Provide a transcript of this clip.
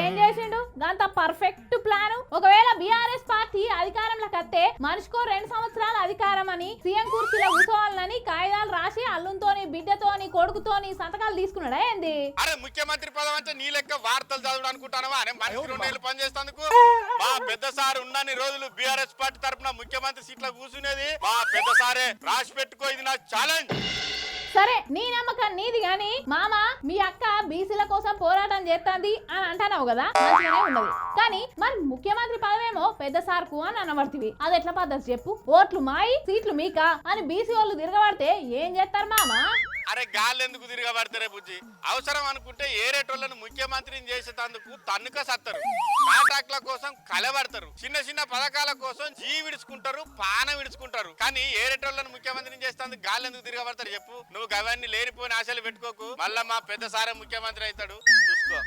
ఏం చేసిండు గంత పర్ఫెక్ట్ ప్లాన్. ఒకవేళ బీఆర్ఎస్ పార్టీ అధికారంలోకి వస్తే మనిషికో 2 సంవత్సరాల అధికారం అని సీఎం కుర్చీలో కూర్చోవాలని కాగితాలు రాసి అల్లుంతోని బిడ్డతోని కొడుకుతోని సంతకాలు తీసుకున్నాడా ఏంది? అరే ముఖ్యమంత్రి పదం అంటే నీ లెక్క వార్తలు చదువు అనుకుంటానవా? అరే మనిషి 2 ఏళ్ళు పనిచేస్తందుకు మా పెద్ద సార్ ఉన్నన్ని రోజులు బీఆర్ఎస్ పార్టీ తరఫున ముఖ్యమంత్రి సీట్లో కూర్చునేది మా పెద్ద సారే. రాసి పెట్టుకో, ఇది నా ఛాలెంజ్. సరే నీ నమ్మకం నీది గాని మామ మీ అక్క బీసీల కోసం పోరాటం చేస్తాంది అని అంటున్నావు కదా, మంచిగానే ఉన్నది. కానీ మరి ముఖ్యమంత్రి పదవేమో పెద్ద సార్కు అని అనబడుతుంది. అది ఎట్లా పద్ధతి చెప్పు? ఓట్లు మాయి సీట్లు మీకా అని బీసీ వాళ్ళు తిరగబడితే ఏం చేస్తారు మామ? అరే గాలి ఎందుకు తిరగబడతారే బుజ్జి? అవసరం అనుకుంటే ఏరేటోళ్లను ముఖ్యమంత్రిని చేసేటందుకు తన్నుక సత్తరు, కాంట్రాక్ట్ల కోసం కలబడతారు, చిన్న చిన్న పథకాల కోసం విడుచుకుంటారు, పానం విడుచుకుంటారు. కానీ ఏరేటోళ్లను ముఖ్యమంత్రిని చేసేందుకు గాలి ఎందుకు తిరగబడతారు చెప్పు? నువ్వు అవన్నీ లేనిపోయిన ఆశలు పెట్టుకోకు. మళ్ళా మా పెద్ద సారే ముఖ్యమంత్రి అవుతాడు, చూసుకో.